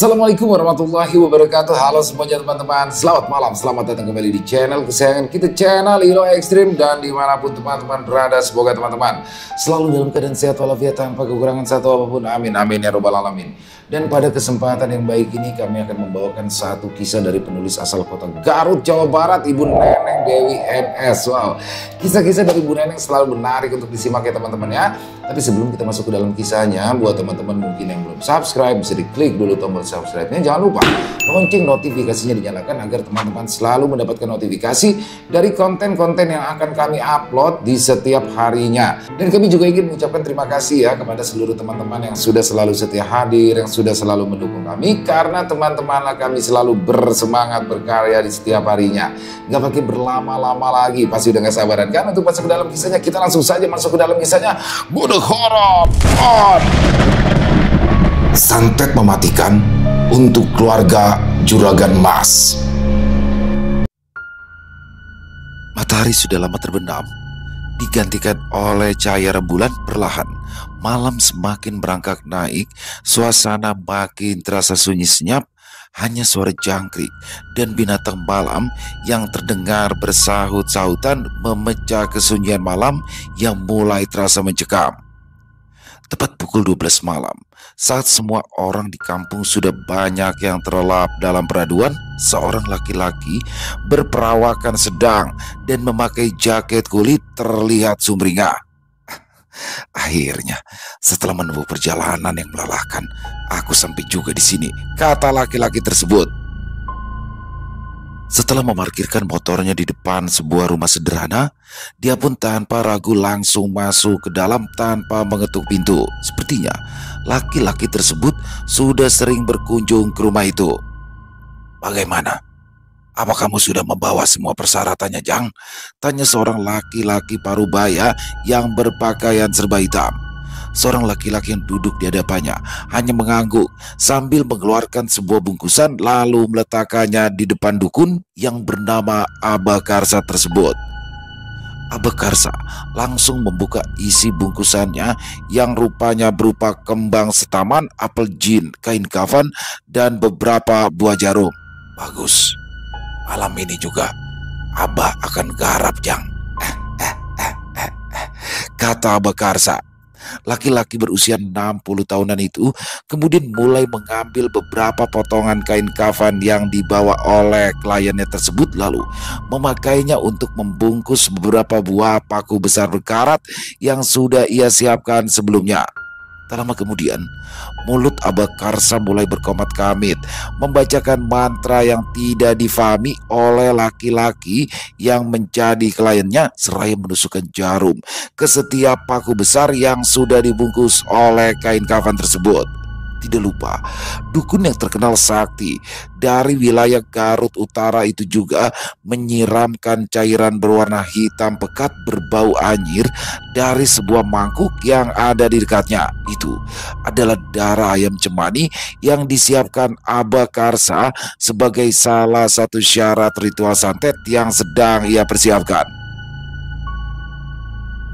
Assalamualaikum warahmatullahi wabarakatuh. Halo semuanya teman-teman, selamat malam, selamat datang kembali di channel kesayangan kita, channel Ilo Ekstrim. Dan dimanapun teman-teman berada, semoga teman-teman selalu dalam keadaan sehat walafiat tanpa kekurangan satu apapun. Amin amin ya robbal alamin. Dan pada kesempatan yang baik ini kami akan membawakan satu kisah dari penulis asal kota Garut, Jawa Barat, Ibu Neneng Dewi MS. Wow, kisah-kisah dari Ibu Neneng selalu menarik untuk disimak ya teman-teman ya. Tapi sebelum kita masuk ke dalam kisahnya, buat teman-teman mungkin yang belum subscribe, bisa diklik dulu tombol subscribe-nya. Jangan lupa lonceng notifikasinya dinyalakan agar teman-teman selalu mendapatkan notifikasi dari konten-konten yang akan kami upload di setiap harinya. Dan kami juga ingin mengucapkan terima kasih ya kepada seluruh teman-teman yang sudah selalu setia hadir, yang sudah selalu mendukung kami, karena teman-temanlah kami selalu bersemangat berkarya di setiap harinya. Nggak pakai berlama-lama lagi, pasti udah gak sabaran kan untuk masuk ke dalam kisahnya. Kita langsung saja masuk ke dalam kisahnya. Bunuh horor on. Santet mematikan untuk keluarga Juragan Mas. Matahari sudah lama terbenam, digantikan oleh cahaya rembulan perlahan. Malam semakin merangkak naik, suasana makin terasa sunyi senyap. Hanya suara jangkrik dan binatang malam yang terdengar bersahut-sahutan memecah kesunyian malam yang mulai terasa mencekam. Tepat pukul 12 malam, saat semua orang di kampung sudah banyak yang terlelap dalam peraduan, seorang laki-laki berperawakan sedang dan memakai jaket kulit terlihat sumringah. Akhirnya, setelah menempuh perjalanan yang melelahkan, aku sampai juga di sini, kata laki-laki tersebut. Setelah memarkirkan motornya di depan sebuah rumah sederhana, dia pun tanpa ragu langsung masuk ke dalam tanpa mengetuk pintu. Sepertinya laki-laki tersebut sudah sering berkunjung ke rumah itu. Bagaimana? Apa kamu sudah membawa semua persyaratannya, Jang? Tanya seorang laki-laki parubaya yang berpakaian serba hitam. Seorang laki-laki yang duduk di hadapannya hanya mengangguk sambil mengeluarkan sebuah bungkusan lalu meletakkannya di depan dukun yang bernama Abah Karsa tersebut. Abah Karsa langsung membuka isi bungkusannya yang rupanya berupa kembang setaman, apel jin, kain kafan, dan beberapa buah jarum. Bagus. Malam ini juga Abah akan garap, Jang. Kata Abah Karsa. Laki-laki berusia 60 tahunan itu kemudian mulai mengambil beberapa potongan kain kafan yang dibawa oleh kliennya tersebut, lalu memakainya untuk membungkus beberapa buah paku besar berkarat yang sudah ia siapkan sebelumnya. Tak lama kemudian, mulut Abah Karsa mulai berkomat-kamit, membacakan mantra yang tidak difahami oleh laki-laki yang menjadi kliennya, seraya menusukkan jarum ke setiap paku besar yang sudah dibungkus oleh kain kafan tersebut. Tidak lupa, dukun yang terkenal sakti dari wilayah Garut Utara itu juga menyiramkan cairan berwarna hitam pekat berbau anyir dari sebuah mangkuk yang ada di dekatnya. Itu adalah darah ayam cemani yang disiapkan Abah Karsa sebagai salah satu syarat ritual santet yang sedang ia persiapkan.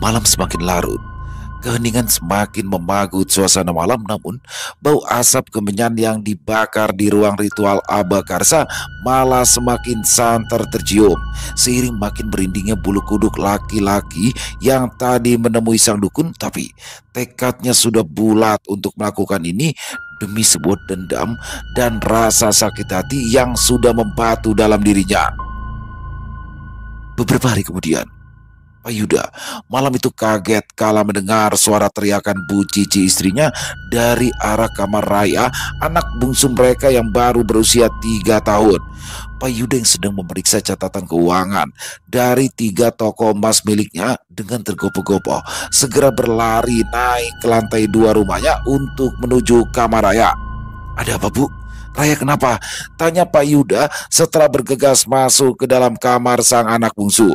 Malam semakin larut. Keheningan semakin memagut suasana malam, namun bau asap kemenyan yang dibakar di ruang ritual Abah Karsa malah semakin santer tercium. Seiring makin merindingnya bulu kuduk laki-laki yang tadi menemui sang dukun, tapi tekadnya sudah bulat untuk melakukan ini demi sebuah dendam dan rasa sakit hati yang sudah membatu dalam dirinya. Beberapa hari kemudian, Pak Yuda malam itu kaget kala mendengar suara teriakan Bu Cici istrinya dari arah kamar Raya, anak bungsu mereka yang baru berusia 3 tahun. Pak Yuda yang sedang memeriksa catatan keuangan dari 3 toko emas miliknya dengan tergopoh-gopoh segera berlari naik ke lantai 2 rumahnya untuk menuju kamar Raya. Ada apa, Bu? Raya kenapa? Tanya Pak Yuda setelah bergegas masuk ke dalam kamar sang anak bungsu.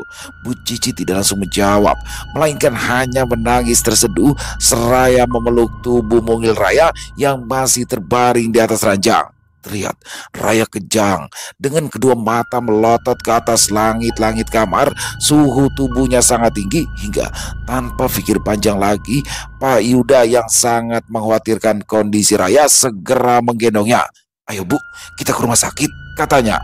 Bu Cici tidak langsung menjawab, melainkan hanya menangis terseduh seraya memeluk tubuh mungil Raya yang masih terbaring di atas ranjang. Terlihat Raya kejang dengan kedua mata melotot ke atas langit-langit kamar. Suhu tubuhnya sangat tinggi hingga tanpa pikir panjang lagi, Pak Yuda yang sangat mengkhawatirkan kondisi Raya segera menggendongnya. "Ayo Bu, kita ke rumah sakit," katanya.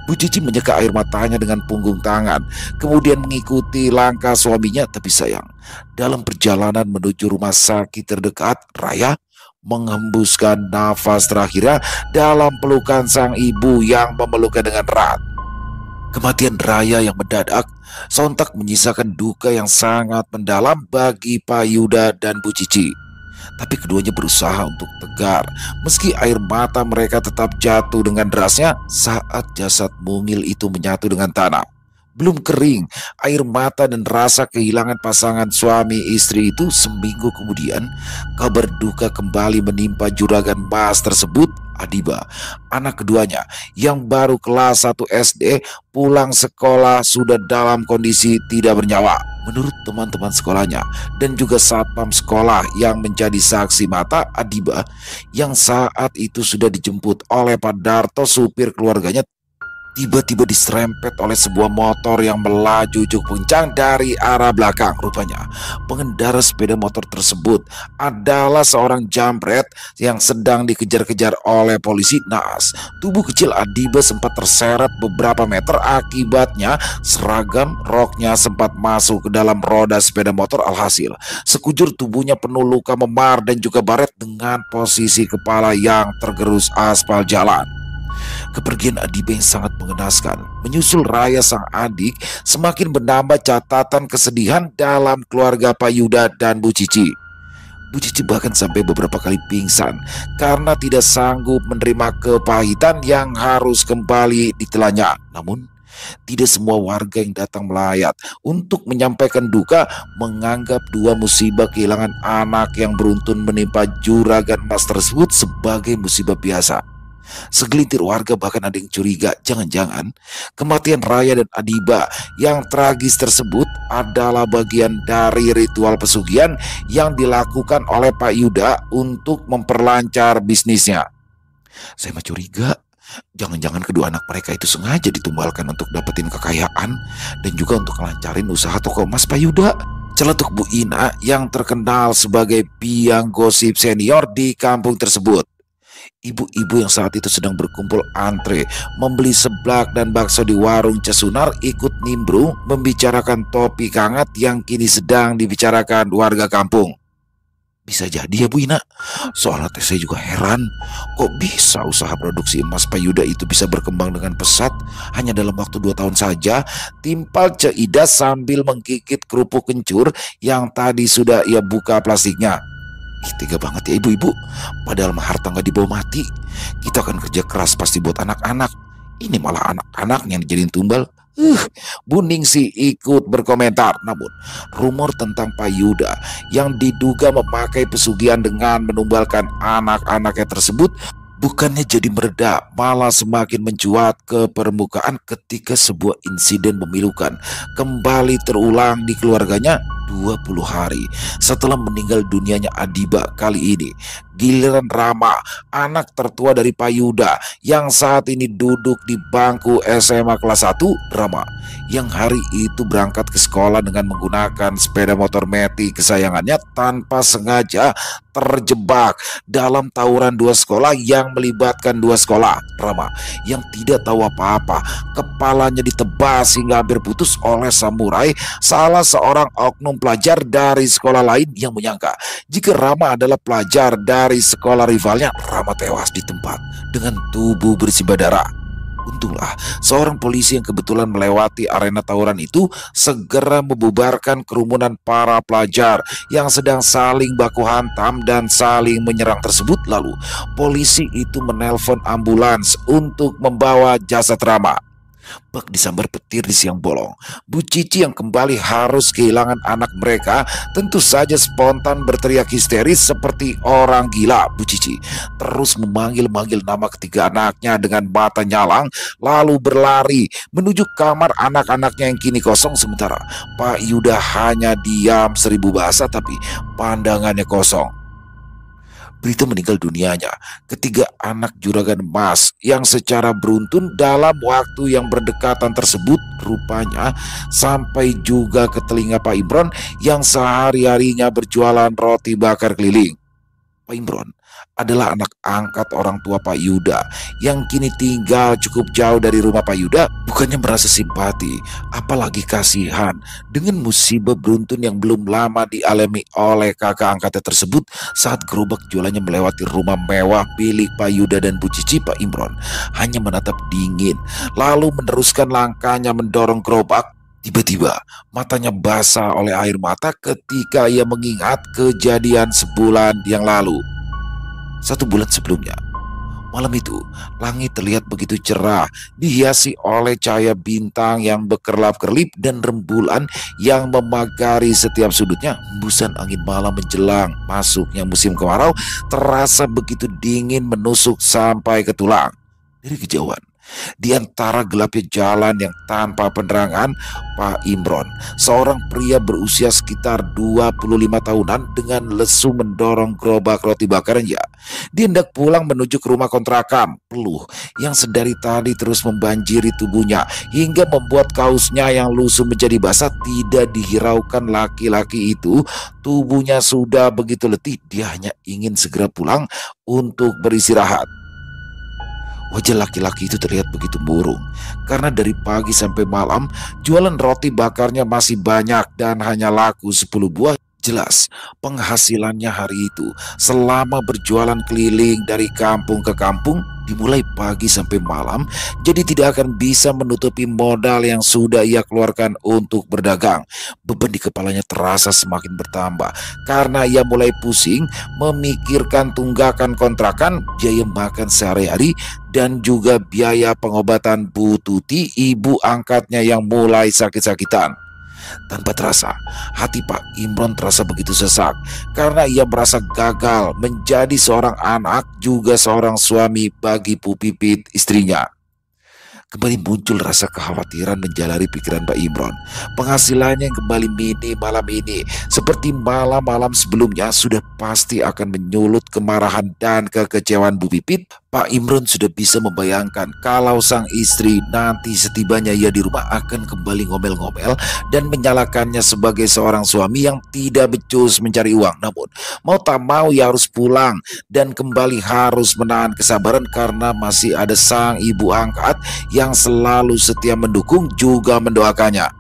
Bu Cici menyeka air matanya dengan punggung tangan, kemudian mengikuti langkah suaminya. Tapi sayang, dalam perjalanan menuju rumah sakit terdekat, Raya menghembuskan nafas terakhirnya dalam pelukan sang ibu yang memeluknya dengan erat. Kematian Raya yang mendadak sontak menyisakan duka yang sangat mendalam bagi Pak Yuda dan Bu Cici. Tapi keduanya berusaha untuk tegar, meski air mata mereka tetap jatuh dengan derasnya saat jasad mungil itu menyatu dengan tanah. Belum kering, air mata dan rasa kehilangan pasangan suami istri itu. Seminggu kemudian, kabar duka kembali menimpa juragan Mas tersebut. Adiba, anak keduanya yang baru kelas 1 SD, pulang sekolah sudah dalam kondisi tidak bernyawa. Menurut teman-teman sekolahnya dan juga satpam sekolah yang menjadi saksi mata, Adiba yang saat itu sudah dijemput oleh Pak Darto, supir keluarganya, tiba-tiba diserempet oleh sebuah motor yang melaju cukup kencang dari arah belakang. Rupanya pengendara sepeda motor tersebut adalah seorang jambret yang sedang dikejar-kejar oleh polisi. Naas, tubuh kecil Adiba sempat terseret beberapa meter, akibatnya seragam roknya sempat masuk ke dalam roda sepeda motor. Alhasil, sekujur tubuhnya penuh luka memar dan juga baret dengan posisi kepala yang tergerus aspal jalan. Kepergian Adiba yang sangat mengenaskan menyusul Raya sang adik semakin menambah catatan kesedihan dalam keluarga Pak Yuda dan Bu Cici. Bu Cici bahkan sampai beberapa kali pingsan karena tidak sanggup menerima kepahitan yang harus kembali ditelannya. Namun, tidak semua warga yang datang melayat untuk menyampaikan duka menganggap dua musibah kehilangan anak yang beruntun menimpa juragan Mas tersebut sebagai musibah biasa. Segelintir warga bahkan ada yang curiga jangan-jangan kematian Raya dan Adiba yang tragis tersebut adalah bagian dari ritual pesugihan yang dilakukan oleh Pak Yuda untuk memperlancar bisnisnya. Saya mah curiga jangan-jangan kedua anak mereka itu sengaja ditumbalkan untuk dapetin kekayaan dan juga untuk melancarin usaha toko emas Pak Yuda. Celetuk Bu Ina yang terkenal sebagai biang gosip senior di kampung tersebut. Ibu-ibu yang saat itu sedang berkumpul antre membeli seblak dan bakso di warung Cesunar ikut nimbrung membicarakan topik hangat yang kini sedang dibicarakan warga kampung. Bisa jadi ya Bu Ina, soalnya saya juga heran kok bisa usaha produksi emas Pak Yuda itu bisa berkembang dengan pesat hanya dalam waktu 2 tahun saja, timpal Ceida sambil menggigit kerupuk kencur yang tadi sudah ia buka plastiknya. Ih, tega banget ya ibu-ibu, padahal mah harta nggak dibawa mati. Kita akan kerja keras pasti buat anak-anak. Ini malah anak-anak yang dijadiin tumbal. Bu Ningsih ikut berkomentar. Namun rumor tentang Pak Yuda yang diduga memakai pesugihan dengan menumbalkan anak-anaknya tersebut bukannya jadi mereda, malah semakin mencuat ke permukaan ketika sebuah insiden memilukan kembali terulang di keluarganya 20 hari setelah meninggal dunianya Adiba. Kali ini giliran Rama, anak tertua dari Pak Yuda yang saat ini duduk di bangku SMA kelas 1. Rama yang hari itu berangkat ke sekolah dengan menggunakan sepeda motor Meti kesayangannya tanpa sengaja terjebak dalam tawuran 2 sekolah yang melibatkan 2 sekolah. Rama yang tidak tahu apa-apa, kepalanya ditebas hingga hampir putus oleh samurai salah seorang oknum pelajar dari sekolah lain yang menyangka jika Rama adalah pelajar dari sekolah rivalnya. Rama tewas di tempat dengan tubuh bersimbah darah. Untunglah seorang polisi yang kebetulan melewati arena tawuran itu segera membubarkan kerumunan para pelajar yang sedang saling baku hantam dan saling menyerang tersebut. Lalu polisi itu menelpon ambulans untuk membawa jasad Rama. Bak disambar petir di siang bolong. Bu Cici yang kembali harus kehilangan anak mereka tentu saja spontan berteriak histeris seperti orang gila. Bu Cici terus memanggil-manggil nama ketiga anaknya dengan mata nyalang, lalu berlari menuju kamar anak-anaknya yang kini kosong. Sementara Pak Yuda hanya diam 1000 bahasa tapi pandangannya kosong. Berita meninggal dunianya ketiga anak juragan emas yang secara beruntun dalam waktu yang berdekatan tersebut rupanya sampai juga ke telinga Pak Imron yang sehari-harinya berjualan roti bakar keliling. Pak Imron adalah anak angkat orang tua Pak Yuda yang kini tinggal cukup jauh dari rumah Pak Yuda. Bukannya merasa simpati, apalagi kasihan dengan musibah beruntun yang belum lama dialami oleh kakak angkatnya tersebut saat gerobak jualannya melewati rumah mewah milik Pak Yuda dan Bu Cici. Pak Imron hanya menatap dingin lalu meneruskan langkahnya mendorong gerobak. Tiba-tiba matanya basah oleh air mata ketika ia mengingat kejadian sebulan yang lalu. 1 bulan sebelumnya, malam itu langit terlihat begitu cerah, dihiasi oleh cahaya bintang yang berkerlap-kerlip dan rembulan yang memagari setiap sudutnya. Hembusan angin malam menjelang masuknya musim kemarau terasa begitu dingin menusuk sampai ke tulang. Dari kejauhan, di antara gelapnya jalan yang tanpa penerangan, Pak Imron, seorang pria berusia sekitar 25 tahunan dengan lesu mendorong gerobak roti bakarnya. Dia hendak pulang menuju ke rumah kontrakan. Peluh yang sedari tadi terus membanjiri tubuhnya hingga membuat kaosnya yang lusuh menjadi basah tidak dihiraukan laki-laki itu. Tubuhnya sudah begitu letih, dia hanya ingin segera pulang untuk beristirahat. Wajah laki-laki itu terlihat begitu murung karena dari pagi sampai malam jualan roti bakarnya masih banyak dan hanya laku 10 buah. Jelas penghasilannya hari itu selama berjualan keliling dari kampung ke kampung dimulai pagi sampai malam, jadi tidak akan bisa menutupi modal yang sudah ia keluarkan untuk berdagang. Beban di kepalanya terasa semakin bertambah karena ia mulai pusing memikirkan tunggakan kontrakan, biaya makan sehari-hari, dan juga biaya pengobatan Bu Tuti, ibu angkatnya yang mulai sakit-sakitan. Tanpa terasa, hati Pak Imron terasa begitu sesak karena ia merasa gagal menjadi seorang anak juga seorang suami bagi Bu Pipit, istrinya. Kembali muncul rasa kekhawatiran menjalari pikiran Pak Imron. Penghasilannya yang kembali minim malam ini seperti malam-malam sebelumnya sudah pasti akan menyulut kemarahan dan kekecewaan Bu Pipit. Pak Imron sudah bisa membayangkan kalau sang istri nanti setibanya ia di rumah akan kembali ngomel-ngomel dan menyalahkannya sebagai seorang suami yang tidak becus mencari uang. Namun mau tak mau ia harus pulang dan kembali harus menahan kesabaran karena masih ada sang ibu angkat yang selalu setia mendukung juga mendoakannya.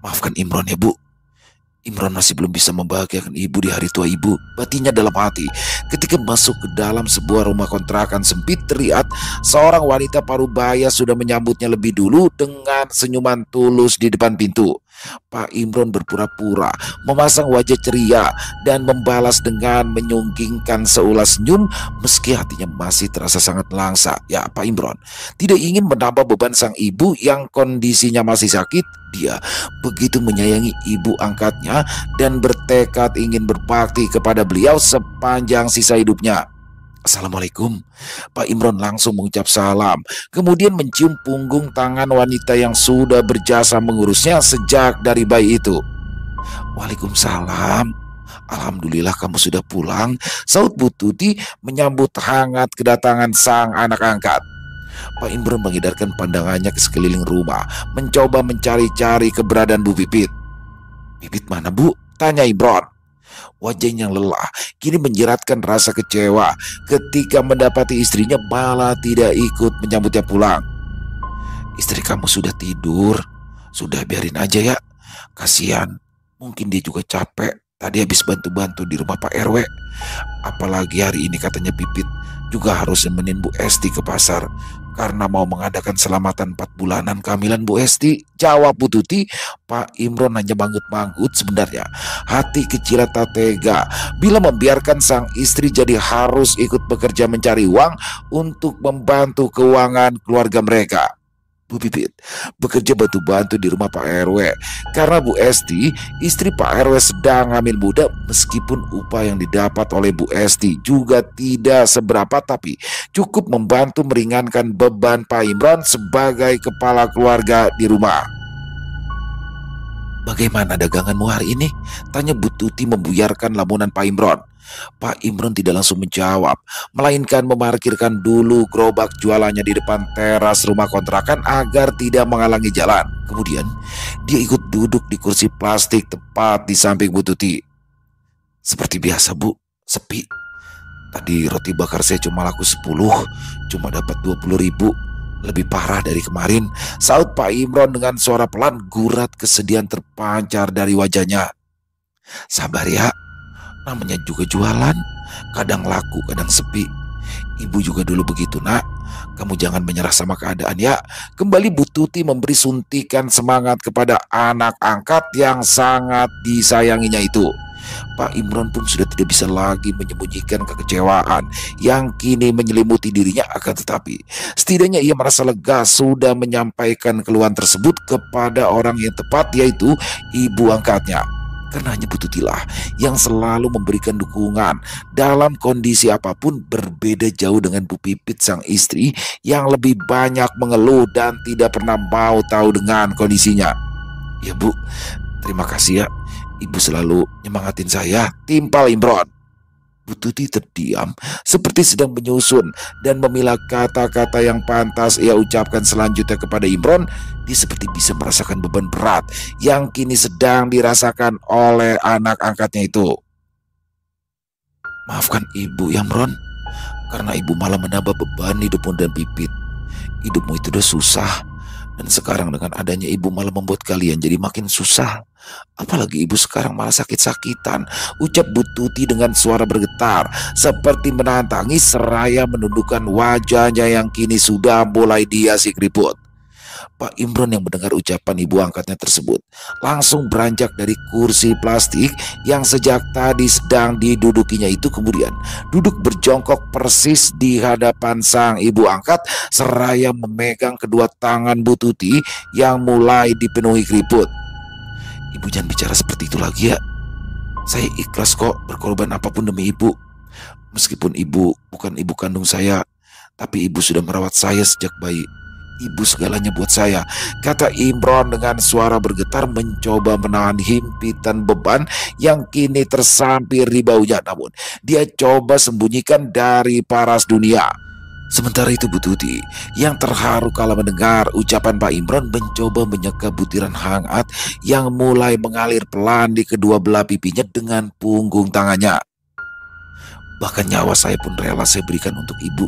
Maafkan Imron ya Bu. Imron masih belum bisa membahagiakan ibu di hari tua ibu, batinnya dalam hati. Ketika masuk ke dalam sebuah rumah kontrakan sempit, terlihat seorang wanita parubaya sudah menyambutnya lebih dulu dengan senyuman tulus di depan pintu. Pak Imron berpura-pura memasang wajah ceria dan membalas dengan menyunggingkan seulas senyum meski hatinya masih terasa sangat langsa. Ya, Pak Imron tidak ingin menambah beban sang ibu yang kondisinya masih sakit. Dia begitu menyayangi ibu angkatnya dan bertekad ingin berbakti kepada beliau sepanjang sisa hidupnya. Assalamualaikum. Pak Imron langsung mengucap salam, kemudian mencium punggung tangan wanita yang sudah berjasa mengurusnya sejak dari bayi itu. Waalaikumsalam. Alhamdulillah kamu sudah pulang, saut Bu Tuti menyambut hangat kedatangan sang anak angkat. Pak Imron mengedarkan pandangannya ke sekeliling rumah, mencoba mencari-cari keberadaan Bu Pipit. Pipit mana Bu? Tanya Imron. Wajahnya yang lelah kini menjeratkan rasa kecewa ketika mendapati istrinya malah tidak ikut menyambutnya pulang. Istri kamu sudah tidur. Sudah biarin aja ya. Kasihan, mungkin dia juga capek. Tadi habis bantu-bantu di rumah Pak RW. Apalagi hari ini katanya Pipit juga harus nemenin Bu Esti ke pasar karena mau mengadakan selamatan 4 bulanan kehamilan Bu Esti. Jawab Bu Tuti. Pak Imron hanya manggut-manggut. Sebenarnya hati kecilnya tak tega bila membiarkan sang istri jadi harus ikut bekerja mencari uang untuk membantu keuangan keluarga mereka. Bu Pipit bekerja bantu-bantu di rumah Pak RW karena Bu Esti, istri Pak RW, sedang hamil muda. Meskipun upah yang didapat oleh Bu Esti juga tidak seberapa, tapi cukup membantu meringankan beban Pak Imron sebagai kepala keluarga di rumah. Bagaimana daganganmu hari ini? Tanya Bu Tuti membuyarkan lamunan Pak Imron. Pak Imron tidak langsung menjawab, melainkan memarkirkan dulu gerobak jualannya di depan teras rumah kontrakan agar tidak menghalangi jalan. Kemudian dia ikut duduk di kursi plastik tepat di samping Bu Tuti. Seperti biasa Bu, sepi. Tadi roti bakar saya cuma laku 10, cuma dapat 20.000. Lebih parah dari kemarin, saut Pak Imron dengan suara pelan. Gurat kesedihan terpancar dari wajahnya. Sabar ya, namanya juga jualan. Kadang laku, kadang sepi. Ibu juga dulu begitu, nak. Kamu jangan menyerah sama keadaan ya. Kembali Bu Tuti memberi suntikan semangat kepada anak angkat yang sangat disayanginya itu. Pak Imron pun sudah tidak bisa lagi menyembunyikan kekecewaan yang kini menyelimuti dirinya, akan tetapi setidaknya ia merasa lega sudah menyampaikan keluhan tersebut kepada orang yang tepat, yaitu ibu angkatnya. Karena hanya Bu Tutilah yang selalu memberikan dukungan dalam kondisi apapun, berbeda jauh dengan Bu Pipit sang istri yang lebih banyak mengeluh dan tidak pernah mau tahu dengan kondisinya. Ya Bu, terima kasih ya. Ibu selalu nyemangatin saya, timpal Imron. Bu Tuti terdiam seperti sedang menyusun dan memilah kata-kata yang pantas ia ucapkan selanjutnya kepada Imron. Dia seperti bisa merasakan beban berat yang kini sedang dirasakan oleh anak angkatnya itu. Maafkan ibu ya Imron, karena ibu malah menambah beban hidupmu dan Pipit. Hidupmu itu udah susah, dan sekarang dengan adanya ibu malah membuat kalian jadi makin susah. Apalagi ibu sekarang malah sakit-sakitan, ucap Bu Tuti dengan suara bergetar seperti menahan tangis seraya menundukkan wajahnya yang kini sudah mulai dihiasi keriput. Pak Imron yang mendengar ucapan ibu angkatnya tersebut langsung beranjak dari kursi plastik yang sejak tadi sedang didudukinya itu, kemudian duduk berjongkok persis di hadapan sang ibu angkat seraya memegang kedua tangan Bu Tuti yang mulai dipenuhi keriput. Ibu jangan bicara seperti itu lagi ya. Saya ikhlas kok berkorban apapun demi ibu. Meskipun ibu bukan ibu kandung saya, tapi ibu sudah merawat saya sejak bayi. Ibu segalanya buat saya, kata Imron dengan suara bergetar, mencoba menahan himpitan beban yang kini tersampir di baunya. Namun dia coba sembunyikan dari paras dunia. Sementara itu Bu Tuti yang terharu kala mendengar ucapan Pak Imron mencoba menyeka butiran hangat yang mulai mengalir pelan di kedua belah pipinya dengan punggung tangannya. Bahkan nyawa saya pun rela saya berikan untuk ibu,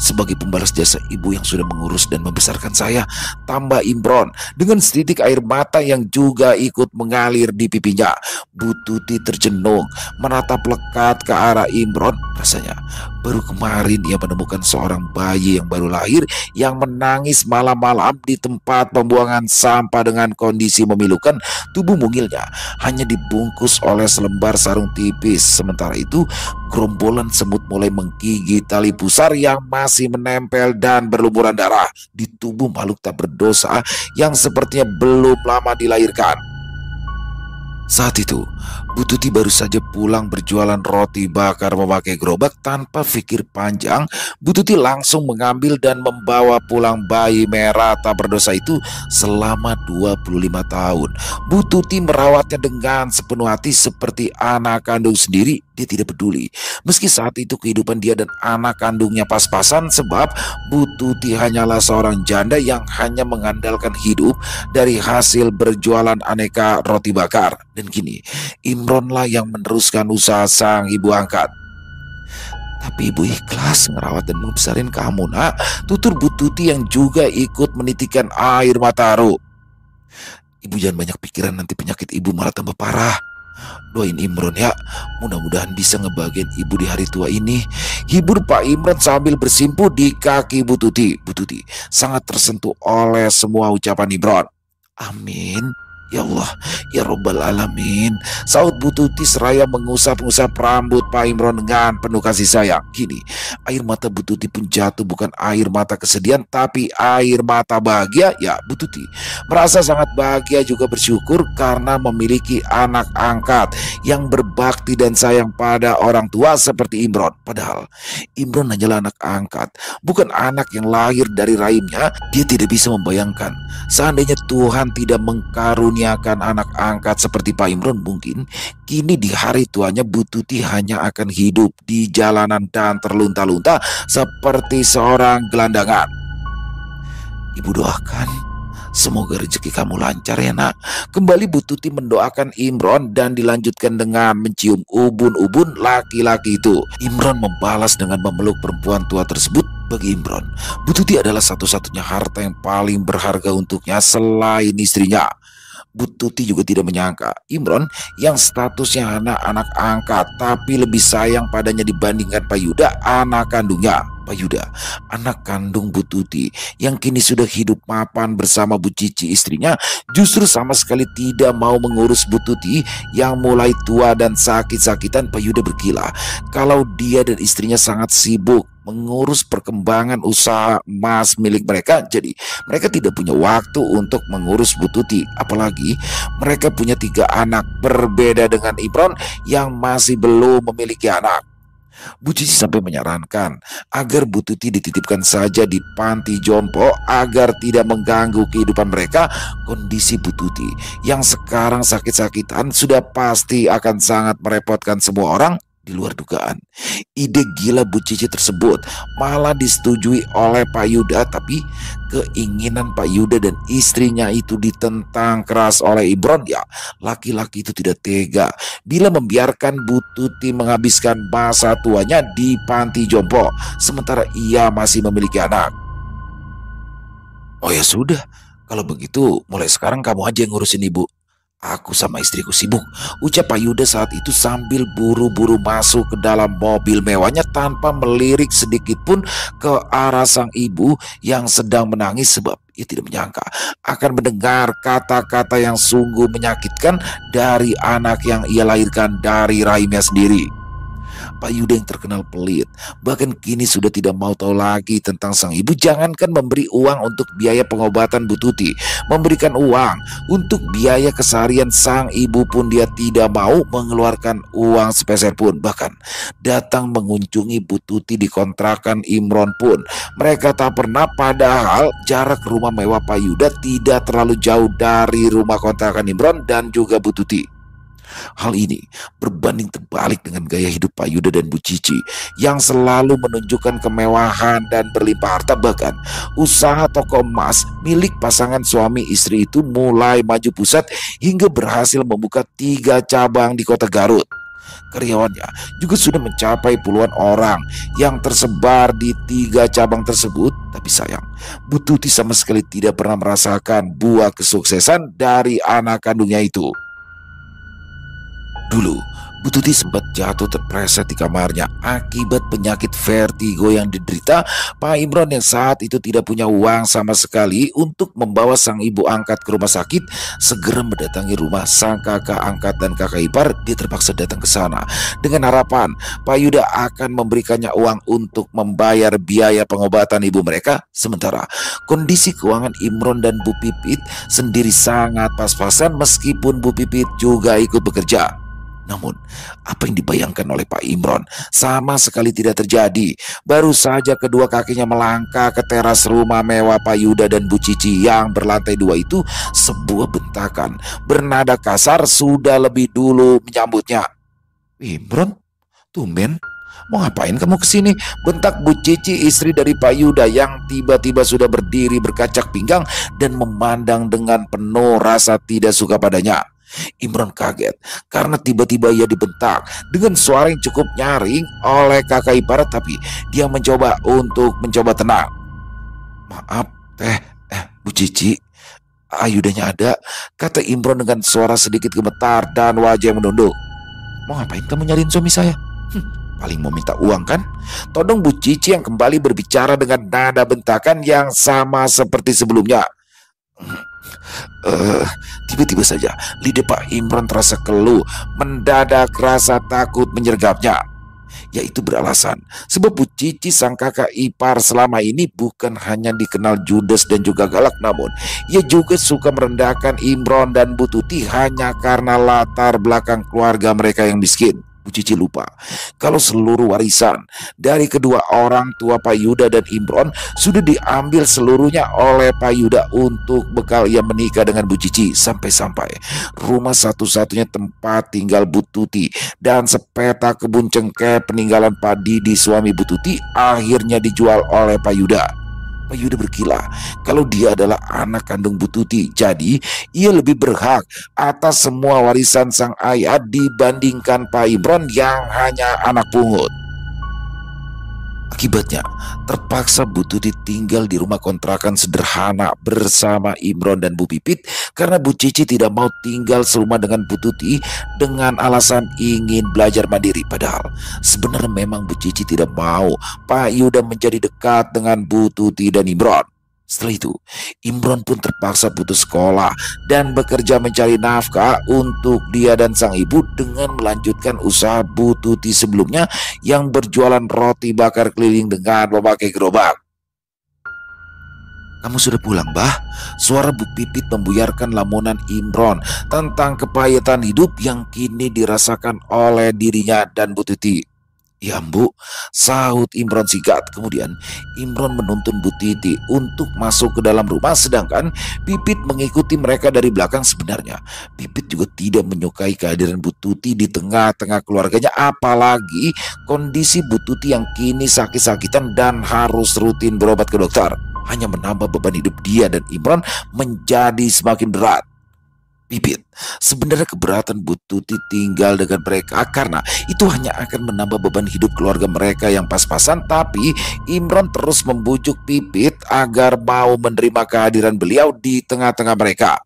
sebagai pembalas jasa ibu yang sudah mengurus dan membesarkan saya, tambah Imron dengan setitik air mata yang juga ikut mengalir di pipinya. Bu Tuti terjenung menatap lekat ke arah Imron. Rasanya baru kemarin ia menemukan seorang bayi yang baru lahir yang menangis malam-malam di tempat pembuangan sampah dengan kondisi memilukan. Tubuh mungilnya hanya dibungkus oleh selembar sarung tipis. Sementara itu gerombolan semut mulai menggigit tali pusar yang masih menempel dan berlumuran darah di tubuh makhluk tak berdosa yang sepertinya belum lama dilahirkan. Saat itu Bu Tuti baru saja pulang berjualan roti bakar memakai gerobak. Tanpa pikir panjang, Bu Tuti langsung mengambil dan membawa pulang bayi merah tak berdosa itu. Selama 25 tahun Bu Tuti merawatnya dengan sepenuh hati seperti anak kandung sendiri. Dia tidak peduli meski saat itu kehidupan dia dan anak kandungnya pas-pasan, sebab Bu Tuti hanyalah seorang janda yang hanya mengandalkan hidup dari hasil berjualan aneka roti bakar. Dan kini Imronlah yang meneruskan usaha sang ibu angkat. Tapi ibu ikhlas ngerawat dan membesarin kamu, nak, tutur Bu Tuti yang juga ikut menitikan air mata haru. Ibu jangan banyak pikiran, nanti penyakit ibu malah tambah parah. Doain Imron ya, mudah-mudahan bisa ngebahagiain ibu di hari tua ini, hibur Pak Imron sambil bersimpuh di kaki Bu Tuti. Bu Tuti sangat tersentuh oleh semua ucapan Imron. Amin ya Allah, ya Robbal Alamin, saut Bu Tuti seraya mengusap-ngusap rambut Pak Imron dengan penuh kasih sayang. Kini air mata Bu Tuti pun jatuh bukan air mata kesedihan, tapi air mata bahagia. Ya, Bu Tuti merasa sangat bahagia juga bersyukur karena memiliki anak angkat yang berbakti dan sayang pada orang tua seperti Imron. Padahal Imron hanyalah anak angkat, bukan anak yang lahir dari rahimnya. Dia tidak bisa membayangkan seandainya Tuhan tidak mengkaruniakan anak angkat seperti Pak Imron, mungkin kini di hari tuanya Bu Tuti hanya akan hidup di jalanan dan terlunta-lunta seperti seorang gelandangan. Ibu doakan Semoga rezeki kamu lancar ya nak. Kembali Bu Tuti mendoakan Imron dan dilanjutkan dengan mencium ubun-ubun laki-laki itu. Imron membalas dengan memeluk perempuan tua tersebut. Bagi Imron, Bu Tuti adalah satu-satunya harta yang paling berharga untuknya selain istrinya. Bu Tuti juga tidak menyangka Imron yang statusnya anak angkat tapi lebih sayang padanya dibandingkan Pak Yuda, anak kandungnya. Pak Yuda, anak kandung Bu Tuti yang kini sudah hidup mapan bersama Bu Cici istrinya, justru sama sekali tidak mau mengurus Bu Tuti yang mulai tua dan sakit-sakitan. Pak Yuda berkilah kalau dia dan istrinya sangat sibuk mengurus perkembangan usaha emas milik mereka, jadi mereka tidak punya waktu untuk mengurus Bu Tuti. Apalagi mereka punya 3 anak, berbeda dengan Imron yang masih belum memiliki anak. Bu Cici sampai menyarankan agar Bu Tuti dititipkan saja di panti jompo agar tidak mengganggu kehidupan mereka. Kondisi Bu Tuti yang sekarang sakit-sakitan sudah pasti akan sangat merepotkan semua orang di luar dugaan. Ide gila Bu Cici tersebut malah disetujui oleh Pak Yuda, tapi keinginan Pak Yuda dan istrinya itu ditentang keras oleh Imron. Ya, laki-laki itu tidak tega bila membiarkan Bu Tuti menghabiskan masa tuanya di panti jompo sementara ia masih memiliki anak. Oh ya sudah, kalau begitu mulai sekarang kamu aja yang ngurusin ibu. Aku sama istriku sibuk, ucap Pak Yuda saat itu sambil buru-buru masuk ke dalam mobil mewahnya tanpa melirik sedikit pun ke arah sang ibu yang sedang menangis sebab ia tidak menyangka akan mendengar kata-kata yang sungguh menyakitkan dari anak yang ia lahirkan dari rahimnya sendiri. Pak Yuda yang terkenal pelit bahkan kini sudah tidak mau tahu lagi tentang sang ibu. Jangankan memberi uang untuk biaya pengobatan Bu Tuti, memberikan uang untuk biaya keseharian sang ibu pun dia tidak mau mengeluarkan uang sepeser pun. Bahkan datang mengunjungi Bu Tuti di kontrakan Imron pun mereka tak pernah, padahal jarak rumah mewah Pak Yuda tidak terlalu jauh dari rumah kontrakan Imron dan juga Bu Tuti. Hal ini berbanding terbalik dengan gaya hidup Pak Yuda dan Bu Cici yang selalu menunjukkan kemewahan dan berlimpah harta. Bahkan usaha toko emas milik pasangan suami istri itu mulai maju pusat hingga berhasil membuka 3 cabang di kota Garut. Karyawannya juga sudah mencapai puluhan orang yang tersebar di 3 cabang tersebut. Tapi sayang, Bu Tuti sama sekali tidak pernah merasakan buah kesuksesan dari anak kandungnya itu. Dulu, Bu Tuti sempat jatuh terpleset di kamarnya akibat penyakit vertigo yang diderita. Pak Imron yang saat itu tidak punya uang sama sekali untuk membawa sang ibu angkat ke rumah sakit, segera mendatangi rumah sang kakak angkat dan kakak ipar. Dia terpaksa datang ke sana dengan harapan Pak Yuda akan memberikannya uang untuk membayar biaya pengobatan ibu mereka. Sementara kondisi keuangan Imron dan Bu Pipit sendiri sangat pas-pasan meskipun Bu Pipit juga ikut bekerja. Namun, apa yang dibayangkan oleh Pak Imron sama sekali tidak terjadi. Baru saja kedua kakinya melangkah ke teras rumah mewah Pak Yuda dan Bu Cici yang berlantai 2 itu, sebuah bentakan bernada kasar sudah lebih dulu menyambutnya. "Imron, tumben, mau ngapain kamu kesini?" bentak Bu Cici, istri dari Pak Yuda yang tiba-tiba sudah berdiri berkacak pinggang dan memandang dengan penuh rasa tidak suka padanya. Imron kaget karena tiba-tiba ia dibentak dengan suara yang cukup nyaring oleh kakak ipar, tapi dia mencoba tenang. "Maaf Bu Cici, Ayudanya ada," kata Imron dengan suara sedikit gemetar dan wajah yang menunduk. "Mau ngapain kamu nyariin suami saya? Paling mau minta uang kan?" todong Bu Cici yang kembali berbicara dengan nada bentakan yang sama seperti sebelumnya. Tiba-tiba saja lidah Pak Imron terasa keluh, mendadak rasa takut menyergapnya. Yaitu beralasan sebab Bu Cici sang kakak ipar selama ini bukan hanya dikenal judes dan juga galak, namun ia juga suka merendahkan Imron dan Bu Tuti hanya karena latar belakang keluarga mereka yang miskin. Bu Cici lupa kalau seluruh warisan dari kedua orang tua Pak Yuda dan Imron sudah diambil seluruhnya oleh Pak Yuda untuk bekal ia menikah dengan Bu Cici. Sampai-sampai rumah satu-satunya tempat tinggal Bu Tuti dan sepeta kebun cengkeh peninggalan Pak Didi suami Bu Tuti akhirnya dijual oleh Pak Yuda. Pak Yuda berkilah kalau dia adalah anak kandung Bu Tuti. Jadi ia lebih berhak atas semua warisan sang ayah dibandingkan Pak Imron yang hanya anak pungut. Akibatnya, terpaksa Bu Tuti tinggal di rumah kontrakan sederhana bersama Imron dan Bu Pipit karena Bu Cici tidak mau tinggal serumah dengan Bu Tuti dengan alasan ingin belajar mandiri. Padahal sebenarnya memang Bu Cici tidak mau Pak Yuda menjadi dekat dengan Bu Tuti dan Imron. Setelah itu, Imron pun terpaksa putus sekolah dan bekerja mencari nafkah untuk dia dan sang ibu dengan melanjutkan usaha Bu Tuti sebelumnya yang berjualan roti bakar keliling dengan memakai gerobak. "Kamu sudah pulang, Bah?" Suara Bu Pipit membuyarkan lamunan Imron tentang kepahitan hidup yang kini dirasakan oleh dirinya dan Bu Tuti. "Ya, Bu," sahut Imron sigap. Kemudian Imron menuntun Bu Titi untuk masuk ke dalam rumah, sedangkan Pipit mengikuti mereka dari belakang. Sebenarnya Pipit juga tidak menyukai kehadiran Bu Tuti di tengah-tengah keluarganya, apalagi kondisi Bu Tuti yang kini sakit-sakitan dan harus rutin berobat ke dokter hanya menambah beban hidup dia dan Imron menjadi semakin berat. Pipit sebenarnya keberatan Bu Tuti tinggal dengan mereka karena itu hanya akan menambah beban hidup keluarga mereka yang pas-pasan, tapi Imron terus membujuk Pipit agar mau menerima kehadiran beliau di tengah-tengah mereka.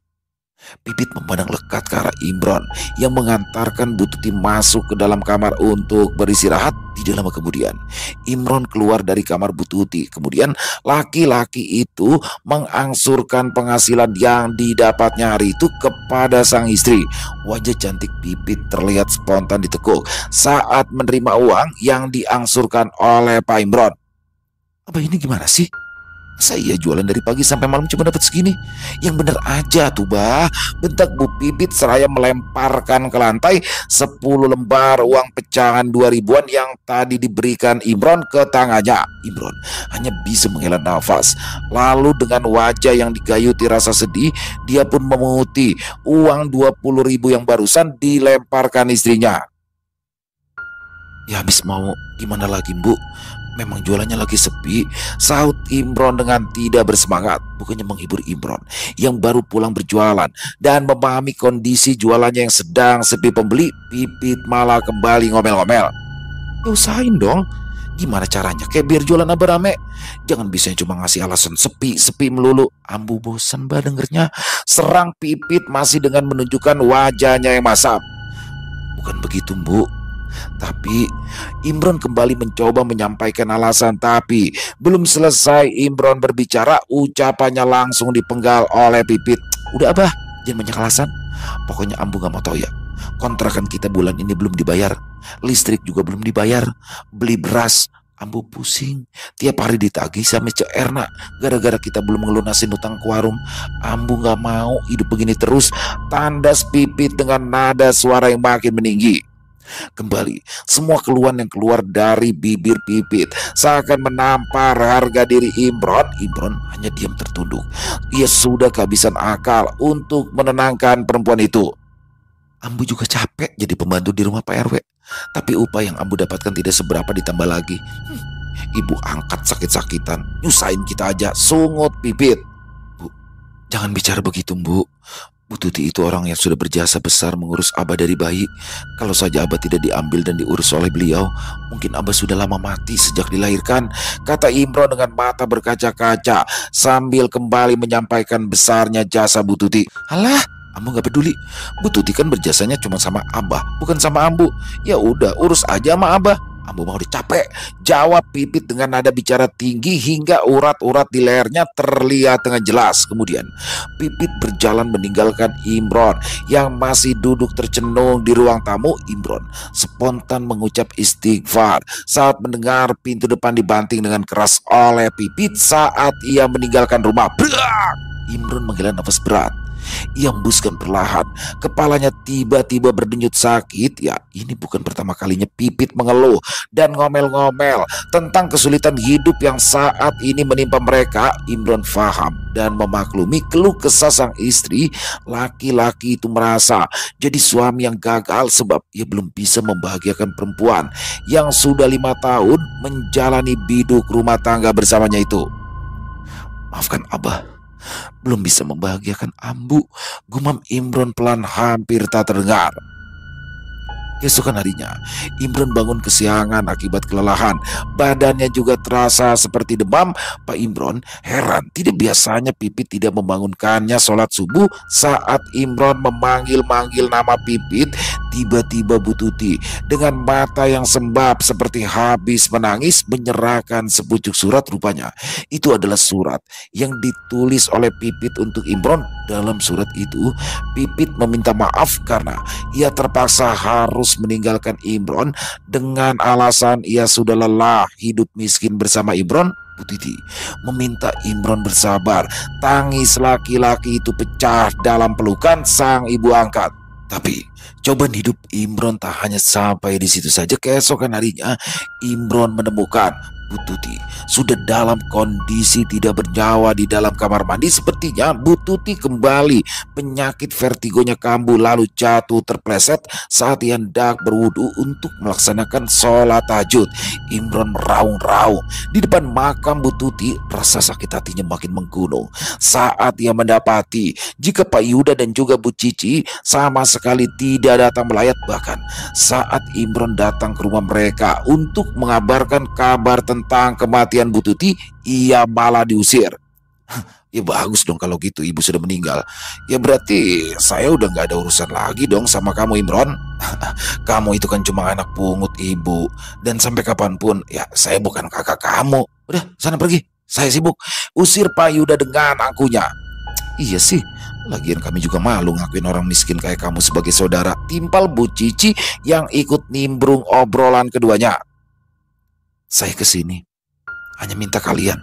Pipit memandang lekat ke arah Imron yang mengantarkan Bu Tuti masuk ke dalam kamar untuk beristirahat. Tidak lama kemudian, Imron keluar dari kamar Bu Tuti. Kemudian laki-laki itu mengangsurkan penghasilan yang didapatnya hari itu kepada sang istri. Wajah cantik Pipit terlihat spontan ditekuk saat menerima uang yang diangsurkan oleh Pak Imron. "Abah ini gimana sih? Saya jualan dari pagi sampai malam cuma dapat segini." "Yang bener aja tuh, Bah," bentak Bu Pipit seraya melemparkan ke lantai 10 lembar uang pecahan 2000-an yang tadi diberikan Imron ke tangannya. Imron hanya bisa menghela nafas. Lalu dengan wajah yang digayuti rasa sedih, dia pun memunguti uang 20.000 yang barusan dilemparkan istrinya. "Ya habis mau gimana lagi, Bu? Memang jualannya lagi sepi," sahut Imron dengan tidak bersemangat. Bukannya menghibur Imron yang baru pulang berjualan dan memahami kondisi jualannya yang sedang sepi pembeli, Pipit malah kembali ngomel-ngomel. "Ya usahain dong. Gimana caranya? Kayak biar jualan abah rame. Jangan bisa cuma ngasih alasan sepi melulu." "Ambu bosan, Bah, dengernya," serang Pipit masih dengan menunjukkan wajahnya yang masam. "Bukan begitu, Bu. Tapi," Imron kembali mencoba menyampaikan alasan, tapi belum selesai Imron berbicara, ucapannya langsung dipenggal oleh Pipit. "Udah, Abah, jangan banyak alasan. Pokoknya ambu gak mau tahu ya. Kontrakan kita bulan ini belum dibayar, listrik juga belum dibayar, beli beras ambu pusing, tiap hari ditagih sama Cek Erna gara-gara kita belum ngelunasin utang ke warung. Ambu gak mau hidup begini terus," tandas Pipit dengan nada suara yang makin meninggi. Kembali, semua keluhan yang keluar dari bibir Pipit seakan menampar harga diri Imron. Imron hanya diam tertunduk. Ia sudah kehabisan akal untuk menenangkan perempuan itu. "Ambu juga capek jadi pembantu di rumah Pak RW. Tapi upah yang ambu dapatkan tidak seberapa ditambah lagi. Ibu angkat sakit-sakitan, nyusahin kita aja," sungut Pipit. "Bu, jangan bicara begitu, Bu. Bu Tuti itu orang yang sudah berjasa besar mengurus Abah dari bayi. Kalau saja Abah tidak diambil dan diurus oleh beliau, mungkin Abah sudah lama mati sejak dilahirkan," kata Imron dengan mata berkaca-kaca sambil kembali menyampaikan besarnya jasa Bu Tuti. "Alah, ambu gak peduli. Bu Tuti kan berjasanya cuma sama Abah, bukan sama ambu. Ya udah, urus aja sama Abah. Ambu mau dicapek," jawab Pipit dengan nada bicara tinggi hingga urat-urat di lehernya terlihat dengan jelas. Kemudian Pipit berjalan meninggalkan Imron yang masih duduk tercenung di ruang tamu. Imron spontan mengucap istighfar saat mendengar pintu depan dibanting dengan keras oleh Pipit saat ia meninggalkan rumah. Brak! Imron menghela nafas berat. Ia hembuskan perlahan. Kepalanya tiba-tiba berdenyut sakit. Ya, ini bukan pertama kalinya Pipit mengeluh dan ngomel-ngomel tentang kesulitan hidup yang saat ini menimpa mereka. Imron faham dan memaklumi keluh kesah sang istri. Laki-laki itu merasa jadi suami yang gagal sebab ia belum bisa membahagiakan perempuan yang sudah 5 tahun menjalani biduk rumah tangga bersamanya itu. Maafkan Abah, belum bisa membahagiakan Ambu, gumam Imron pelan hampir tak terdengar. Keesokan harinya, Imron bangun kesiangan akibat kelelahan. Badannya juga terasa seperti demam. Pak Imron heran, tidak biasanya Pipit tidak membangunkannya sholat subuh. Saat Imron memanggil-manggil nama Pipit, tiba-tiba Bu Tuti dengan mata yang sembab seperti habis menangis menyerahkan sepucuk surat. Rupanya itu adalah surat yang ditulis oleh Pipit untuk Imron. Dalam surat itu, Pipit meminta maaf karena ia terpaksa harus meninggalkan Imron dengan alasan ia sudah lelah hidup miskin bersama Imron. Bu Titi meminta Imron bersabar. Tangis laki-laki itu pecah dalam pelukan sang ibu angkat. Tapi cobaan hidup Imron tak hanya sampai di situ saja. Keesokan harinya, Imron menemukan Bu Tuti sudah dalam kondisi tidak bernyawa di dalam kamar mandi. Sepertinya Bu Tuti kembali penyakit vertigonya kambuh lalu jatuh terpleset saat ia hendak berwudu untuk melaksanakan sholat tahajud. Imron meraung-raung di depan makam Bu Tuti. Rasa sakit hatinya makin menggunung saat ia mendapati jika Pak Yuda dan juga Bu Cici sama sekali tidak datang melayat. Bahkan saat Imron datang ke rumah mereka untuk mengabarkan kabar tentang kematian Bu Tuti, ia malah diusir. Ya bagus dong kalau gitu, ibu sudah meninggal. Ya berarti saya udah nggak ada urusan lagi dong sama kamu, Imron. Kamu itu kan cuma anak pungut ibu. Dan sampai kapanpun ya saya bukan kakak kamu. Udah sana pergi, saya sibuk. Usir Pak Yuda dengan angkunya. Iya sih, lagian kami juga malu ngakuin orang miskin kayak kamu sebagai saudara. Timpal Bu Cici yang ikut nimbrung obrolan keduanya. Saya kesini hanya minta kalian,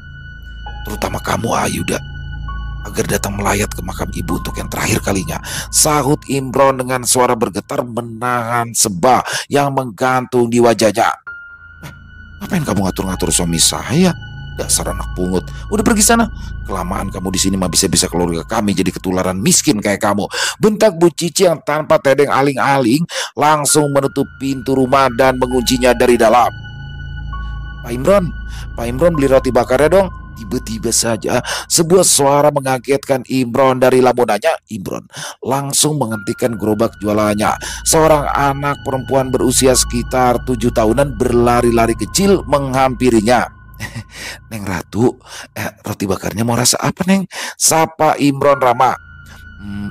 terutama kamu Ayuda, agar datang melayat ke makam ibu untuk yang terakhir kalinya, sahut Imron dengan suara bergetar menahan sebah yang menggantung di wajahnya. Ngapain kamu ngatur-ngatur suami saya? Dasar anak pungut, udah pergi sana. Kelamaan kamu di sini mah bisa-bisa keluarga kami jadi ketularan miskin kayak kamu. Bentak Bu Cici yang tanpa tedeng aling-aling langsung menutup pintu rumah dan menguncinya dari dalam. Pak Imron beli roti bakarnya dong. Tiba-tiba saja sebuah suara mengagetkan Imron dari lamunannya. Imron langsung menghentikan gerobak jualannya. Seorang anak perempuan berusia sekitar 7 tahunan berlari-lari kecil menghampirinya. Neng Ratu, roti bakarnya mau rasa apa Neng? Sapa Imron ramah.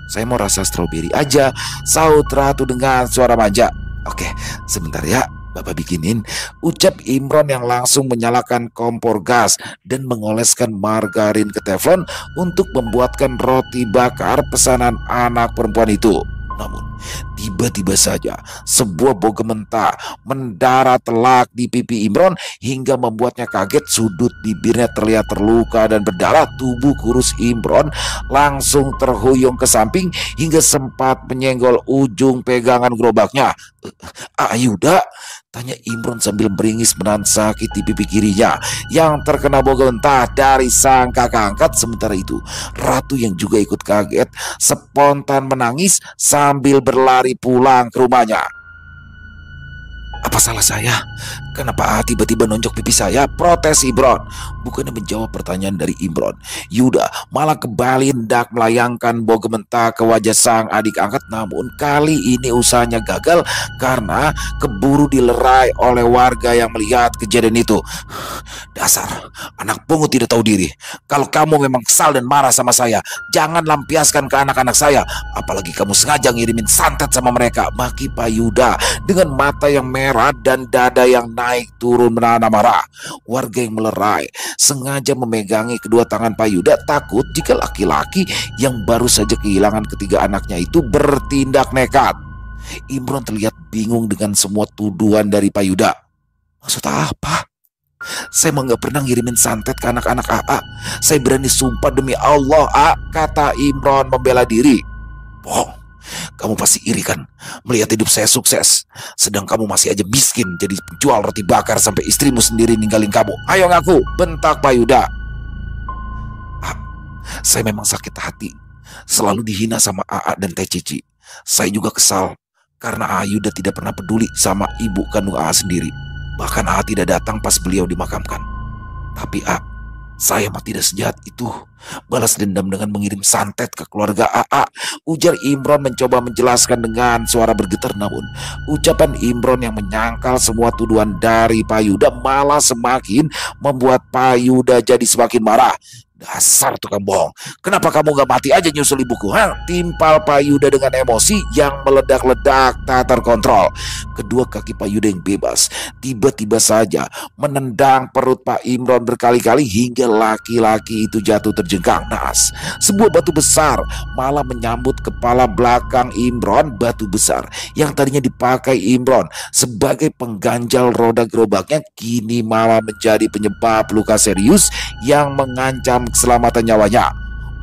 Saya mau rasa stroberi aja, sahut Ratu dengan suara manja. Oke, sebentar ya, Bapak bikinin, ucap Imron yang langsung menyalakan kompor gas dan mengoleskan margarin ke teflon untuk membuatkan roti bakar pesanan anak perempuan itu. Namun tiba-tiba saja sebuah bogem mentah mendarat telak di pipi Imron hingga membuatnya kaget. Sudut bibirnya terlihat terluka dan berdarah. Tubuh kurus Imron langsung terhuyung ke samping hingga sempat menyenggol ujung pegangan gerobaknya. Ayuda, tanya Imron sambil meringis menahan sakit di pipi kirinya yang terkena bogem mentah dari sang kakak angkat. Sementara itu Ratu yang juga ikut kaget spontan menangis sambil berlari pulang ke rumahnya. Apa salah saya? Kenapa tiba-tiba nonjok pipi saya? Protes Imron. Bukannya menjawab pertanyaan dari Imron, Yuda malah kembali hendak melayangkan bogem mentah ke wajah sang adik angkat. Namun kali ini usahanya gagal karena keburu dilerai oleh warga yang melihat kejadian itu. Dasar anak pungut tidak tahu diri. Kalau kamu memang kesal dan marah sama saya, jangan lampiaskan ke anak-anak saya. Apalagi kamu sengaja ngirimin santet sama mereka, maki Pak Yuda dengan mata yang merah dan dada yang naik turun menahan amarah. Warga yang melerai sengaja memegangi kedua tangan Pak Yuda, takut jika laki-laki yang baru saja kehilangan ketiga anaknya itu bertindak nekat. Imron terlihat bingung dengan semua tuduhan dari Pak Yuda. Maksud apa? Saya mah gak pernah ngirimin santet ke anak-anak AA. Saya berani sumpah demi Allah, kata Imron membela diri. Bohong. Kamu pasti iri kan melihat hidup saya sukses, sedang kamu masih aja miskin jadi penjual roti bakar sampai istrimu sendiri ninggalin kamu. Ayo ngaku, bentak Pak Yuda. Saya memang sakit hati, selalu dihina sama AA dan Teh Cici. Saya juga kesal karena Ayuda tidak pernah peduli sama ibu kandung AA sendiri. Bahkan AA tidak datang pas beliau dimakamkan. Tapi Saya mah tidak sejahat itu. Balas dendam dengan mengirim santet ke keluarga AA, ujar Imron mencoba menjelaskan dengan suara bergetar. Namun ucapan Imron yang menyangkal semua tuduhan dari Pak Yuda malah semakin membuat Pak Yuda jadi semakin marah. Dasar tukang bohong, kenapa kamu gak mati aja nyusul ibuku? Timpal Pak Yuda dengan emosi yang meledak-ledak tak terkontrol. Kedua kaki Pak Yuda yang bebas tiba-tiba saja menendang perut Pak Imron berkali-kali hingga laki-laki itu jatuh terjengkang. Naas, sebuah batu besar malah menyambut kepala belakang Imron. Batu besar yang tadinya dipakai Imron sebagai pengganjal roda gerobaknya kini malah menjadi penyebab luka serius yang mengancam keselamatan nyawanya.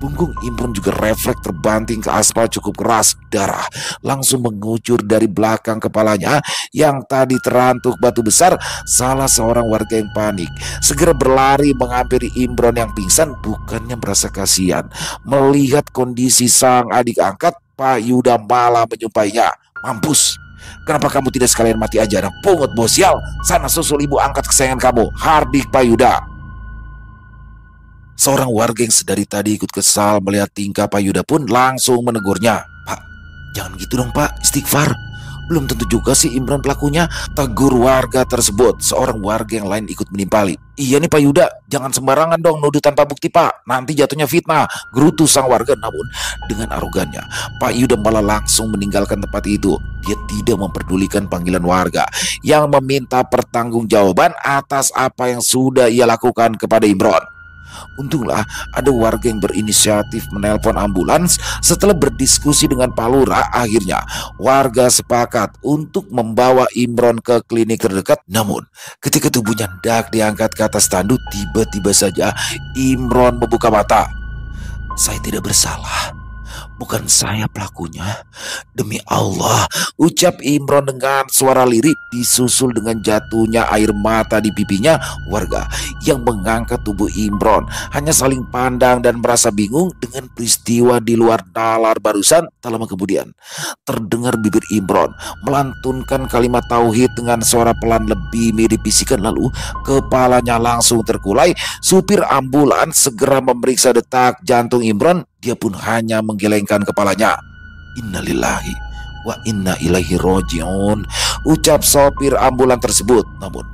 Punggung Imron juga refleks terbanting ke aspal cukup keras. Darah langsung mengucur dari belakang kepalanya yang tadi terantuk batu besar. Salah seorang warga yang panik segera berlari menghampiri Imron yang pingsan. Bukannya merasa kasihan melihat kondisi sang adik angkat, Pak Yuda malah menyumpainya. Mampus, kenapa kamu tidak sekalian mati aja? Anak pungut bosial, sana susul ibu angkat kesayangan kamu, hardik Pak Yuda. Seorang warga yang sedari tadi ikut kesal melihat tingkah Pak Yuda pun langsung menegurnya. Pak, jangan gitu dong Pak, istighfar. Belum tentu juga sih Imron pelakunya, tegur warga tersebut. Seorang warga yang lain ikut menimpali. Iya nih Pak Yuda, jangan sembarangan dong nuduh tanpa bukti Pak, nanti jatuhnya fitnah, gerutu sang warga. Namun dengan arogannya, Pak Yuda malah langsung meninggalkan tempat itu. Dia tidak memperdulikan panggilan warga yang meminta pertanggungjawaban atas apa yang sudah ia lakukan kepada Imron. Untunglah ada warga yang berinisiatif menelpon ambulans. Setelah berdiskusi dengan Pak Lurah, akhirnya warga sepakat untuk membawa Imron ke klinik terdekat. Namun ketika tubuhnya hendak diangkat ke atas tandu, tiba-tiba saja Imron membuka mata. Saya tidak bersalah, bukan saya pelakunya. Demi Allah, ucap Imron dengan suara lirik disusul dengan jatuhnya air mata di pipinya. Warga yang mengangkat tubuh Imron hanya saling pandang dan merasa bingung dengan peristiwa di luar nalar barusan. Tak lama kemudian terdengar bibir Imron melantunkan kalimat tauhid dengan suara pelan lebih mirip bisikan. Lalu kepalanya langsung terkulai. Supir ambulans segera memeriksa detak jantung Imron. Dia pun hanya menggelengkan kepalanya. Innalillahi wa inna ilaihi rojiun, ucap sopir ambulan tersebut. Namun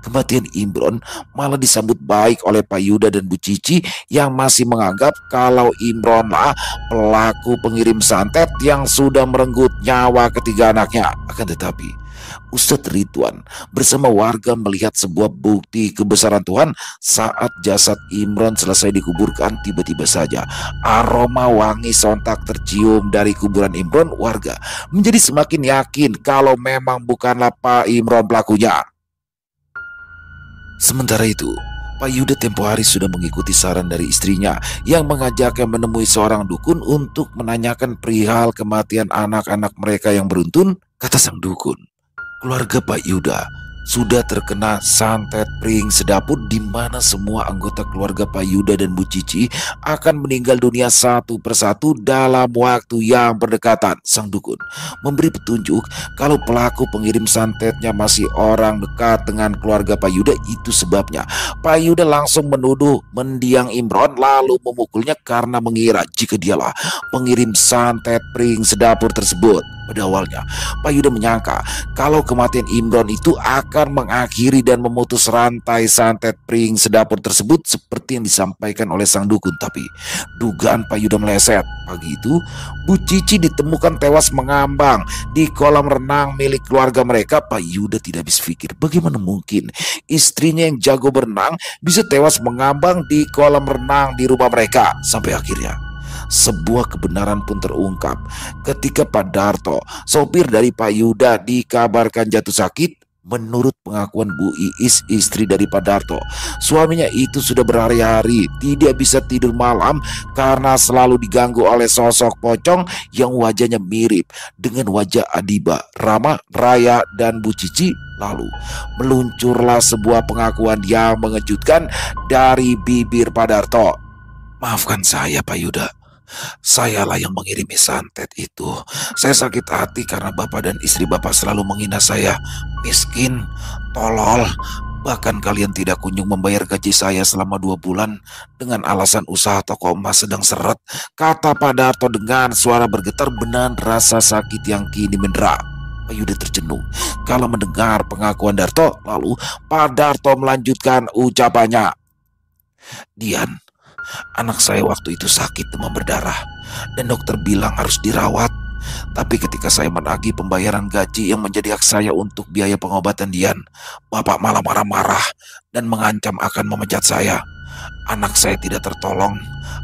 kematian Imron malah disambut baik oleh Pak Yuda dan Bu Cici yang masih menganggap kalau Imron lah pelaku pengirim santet yang sudah merenggut nyawa ketiga anaknya. Akan tetapi Ustadz Ridwan bersama warga melihat sebuah bukti kebesaran Tuhan. Saat jasad Imron selesai dikuburkan, tiba-tiba saja aroma wangi sontak tercium dari kuburan Imron. Warga menjadi semakin yakin kalau memang bukanlah Pak Imron pelakunya. Sementara itu, Pak Yuda tempo hari sudah mengikuti saran dari istrinya yang mengajaknya menemui seorang dukun untuk menanyakan perihal kematian anak-anak mereka yang beruntun. Kata sang dukun, keluarga Pak Yuda sudah terkena santet pring sedapur, di mana semua anggota keluarga Pak Yuda dan Bu Cici akan meninggal dunia satu persatu dalam waktu yang berdekatan. Sang dukun memberi petunjuk kalau pelaku pengirim santetnya masih orang dekat dengan keluarga Pak Yuda. Itu sebabnya Pak Yuda langsung menuduh mendiang Imron lalu memukulnya karena mengira jika dialah pengirim santet pring sedapur tersebut. Pada awalnya Pak Yuda menyangka kalau kematian Imron itu akan mengakhiri dan memutus rantai santet pring sedapur tersebut seperti yang disampaikan oleh sang dukun. Tapi dugaan Pak Yuda meleset. Pagi itu Bu Cici ditemukan tewas mengambang di kolam renang milik keluarga mereka. Pak Yuda tidak habis pikir bagaimana mungkin istrinya yang jago berenang bisa tewas mengambang di kolam renang di rumah mereka. Sampai akhirnya sebuah kebenaran pun terungkap ketika Pak Darto, sopir dari Pak Yuda, dikabarkan jatuh sakit. Menurut pengakuan Bu Iis, istri dari Pak Darto, suaminya itu sudah berhari-hari tidak bisa tidur malam karena selalu diganggu oleh sosok pocong yang wajahnya mirip dengan wajah Adiba, Rama, Raya, dan Bu Cici. Lalu meluncurlah sebuah pengakuan yang mengejutkan dari bibir Pak Darto. Maafkan saya Pak Yuda, sayalah yang mengirimi santet itu. Saya sakit hati karena bapak dan istri bapak selalu menghina saya. Miskin, tolol, Bahkan kalian tidak kunjung membayar gaji saya selama 2 bulan dengan alasan usaha toko emas sedang seret, kata Pak Darto dengan suara bergetar menahan rasa sakit yang kini mendera. Pak Yuda terjenuh kalau mendengar pengakuan Darto. Lalu Pak Darto melanjutkan ucapannya. Dian, anak saya waktu itu sakit demam berdarah dan dokter bilang harus dirawat. Tapi ketika saya menagih pembayaran gaji yang menjadi hak saya untuk biaya pengobatan Dian, Bapak malah marah-marah dan mengancam akan memecat saya. Anak saya tidak tertolong,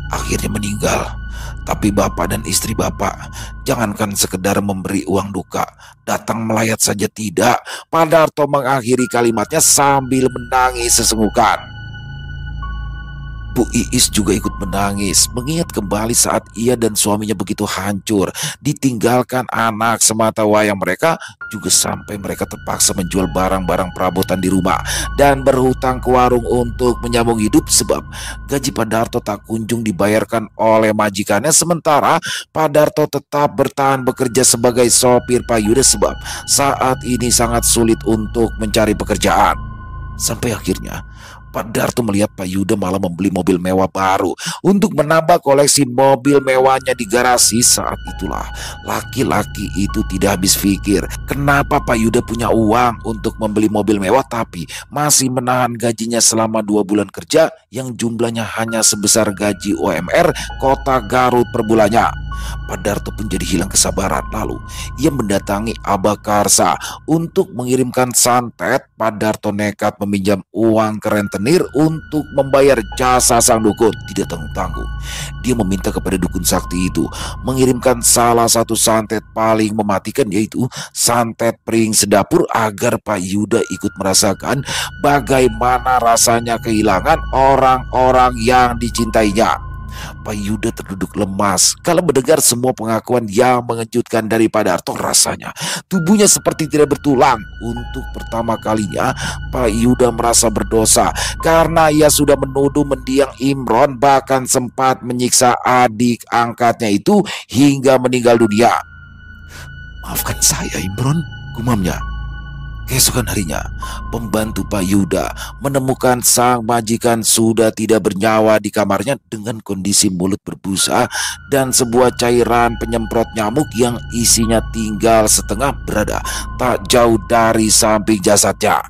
akhirnya meninggal. Tapi Bapak dan istri Bapak, jangankan sekedar memberi uang duka, datang melayat saja tidak. Pak Darto mengakhiri kalimatnya sambil menangis sesenggukan. Bu Iis juga ikut menangis, mengingat kembali saat ia dan suaminya begitu hancur, ditinggalkan anak semata wayang mereka, juga sampai mereka terpaksa menjual barang-barang perabotan di rumah dan berhutang ke warung untuk menyambung hidup sebab gaji Pak Darto tak kunjung dibayarkan oleh majikannya. Sementara Pak Darto tetap bertahan bekerja sebagai sopir Pak Yuda sebab saat ini sangat sulit untuk mencari pekerjaan. Sampai akhirnya Pak Darto melihat Pak Yuda malah membeli mobil mewah baru untuk menambah koleksi mobil mewahnya di garasi. Saat itulah laki-laki itu tidak habis pikir kenapa Pak Yuda punya uang untuk membeli mobil mewah tapi masih menahan gajinya selama 2 bulan kerja yang jumlahnya hanya sebesar gaji UMR Kota Garut per bulannya. Pak Darto pun jadi hilang kesabaran. Lalu ia mendatangi Abah Karsa untuk mengirimkan santet. Pak Darto nekat meminjam uang ke rentenir untuk membayar jasa sang dukun. Tidak tanggung-tanggung, dia meminta kepada dukun sakti itu mengirimkan salah satu santet paling mematikan, yaitu santet pring sedapur, agar Pak Yuda ikut merasakan bagaimana rasanya kehilangan orang-orang yang dicintainya. Pak Yuda terduduk lemas kalau mendengar semua pengakuan yang mengejutkan dari Pak Darto. Rasanya tubuhnya seperti tidak bertulang. Untuk pertama kalinya Pak Yuda merasa berdosa karena ia sudah menuduh mendiang Imron, bahkan sempat menyiksa adik angkatnya itu hingga meninggal dunia. Maafkan saya Imron, gumamnya. Keesokan harinya, pembantu Pak Yuda menemukan sang majikan sudah tidak bernyawa di kamarnya dengan kondisi mulut berbusa dan sebuah cairan penyemprot nyamuk yang isinya tinggal setengah berada tak jauh dari samping jasadnya.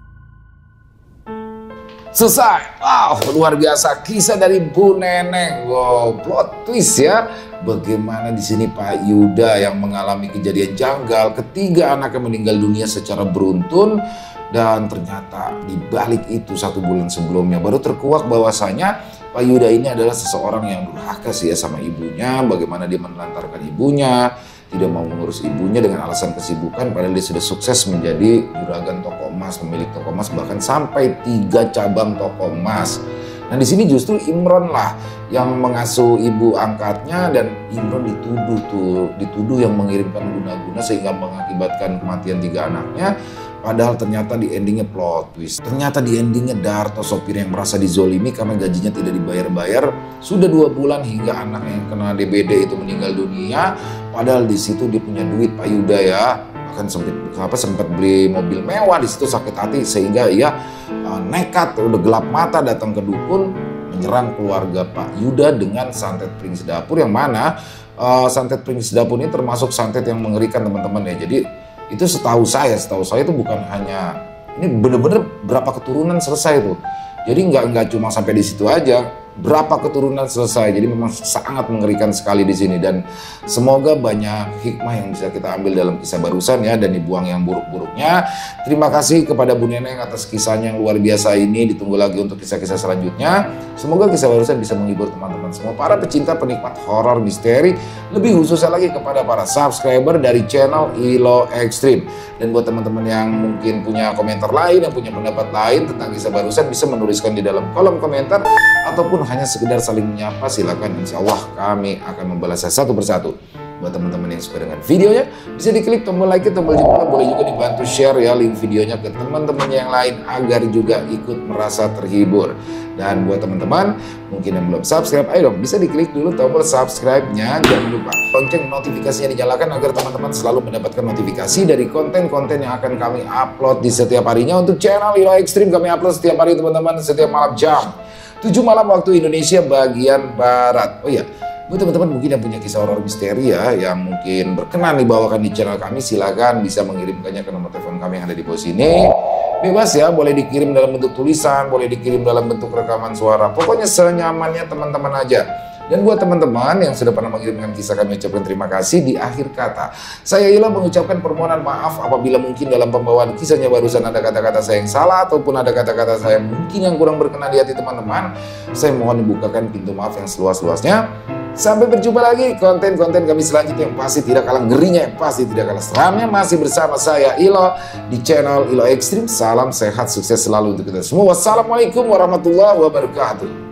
Selesai. Wow, luar biasa kisah dari Bu Neneng. Wow, plot twist ya. Bagaimana di sini Pak Yuda yang mengalami kejadian janggal, ketiga anaknya meninggal dunia secara beruntun, dan ternyata di balik itu 1 bulan sebelumnya baru terkuak bahwasanya Pak Yuda ini adalah seseorang yang durhaka sih ya sama ibunya. Bagaimana dia menelantarkan ibunya, tidak mau mengurus ibunya dengan alasan kesibukan, padahal dia sudah sukses menjadi juragan toko emas, pemilik toko emas, bahkan sampai 3 cabang toko emas. Nah di sini justru Imron lah yang mengasuh ibu angkatnya, dan Imron dituduh yang mengirimkan guna-guna sehingga mengakibatkan kematian 3 anaknya. Padahal ternyata di endingnya plot twist. Ternyata di endingnya Darto, sopir yang merasa dizolimi karena gajinya tidak dibayar-bayar sudah 2 bulan hingga anaknya yang kena DBD itu meninggal dunia. Padahal di situ dia punya duit Pak Yuda ya, bahkan sempat beli mobil mewah. Di situ sakit hati sehingga ia nekat, udah gelap mata datang ke dukun menyerang keluarga Pak Yuda dengan santet pring sedapur, yang mana santet pring sedapur ini termasuk santet yang mengerikan teman-teman ya. Jadi itu setahu saya itu bukan hanya ini, bener-bener berapa keturunan selesai tuh. Jadi nggak cuma sampai di situ aja, berapa keturunan selesai. Jadi memang sangat mengerikan sekali di sini, dan semoga banyak hikmah yang bisa kita ambil dalam kisah barusan ya, dan dibuang yang buruk-buruknya. Terima kasih kepada Bu Neneng atas kisahnya yang luar biasa ini. Ditunggu lagi untuk kisah-kisah selanjutnya. Semoga kisah barusan bisa menghibur teman-teman semua, para pecinta penikmat horor misteri, lebih khususnya lagi kepada para subscriber dari channel Ilo Extreme. Dan buat teman-teman yang mungkin punya komentar lain, yang punya pendapat lain tentang kisah barusan, bisa menuliskan di dalam kolom komentar ataupun hanya sekedar saling menyapa, silakan. Insya Allah kami akan membalasnya satu persatu. Buat teman-teman yang suka dengan videonya, bisa diklik tombol like, tombol jempol, boleh juga dibantu share ya link videonya ke teman-teman yang lain agar juga ikut merasa terhibur. Dan buat teman-teman mungkin yang belum subscribe, ayo dong bisa diklik dulu tombol subscribe-nya. Jangan lupa lonceng notifikasinya dinyalakan agar teman-teman selalu mendapatkan notifikasi dari konten-konten yang akan kami upload di setiap harinya. Untuk channel Ilo Extreme kami upload setiap hari teman-teman, setiap malam jam 7 malam waktu Indonesia bagian Barat. Oh iya, buat teman-teman mungkin yang punya kisah horor misteri ya, yang mungkin berkenan dibawakan di channel kami, silakan bisa mengirimkannya ke nomor telepon kami yang ada di bawah sini. Bebas ya, boleh dikirim dalam bentuk tulisan, boleh dikirim dalam bentuk rekaman suara. Pokoknya senyamannya teman-teman aja. Dan buat teman-teman yang sudah pernah mengirimkan kisah, kami ucapkan terima kasih. Di akhir kata, saya Ilo mengucapkan permohonan maaf apabila mungkin dalam pembawaan kisahnya barusan ada kata-kata saya yang salah ataupun ada kata-kata saya mungkin yang kurang berkenan di hati teman-teman. Saya mohon dibukakan pintu maaf yang seluas-luasnya. Sampai berjumpa lagi konten-konten kami selanjutnya yang pasti tidak kalah ngerinya, yang pasti tidak kalah seramnya. Masih bersama saya Ilo di channel Ilo Extreme. Salam sehat, sukses selalu untuk kita semua. Wassalamualaikum warahmatullahi wabarakatuh.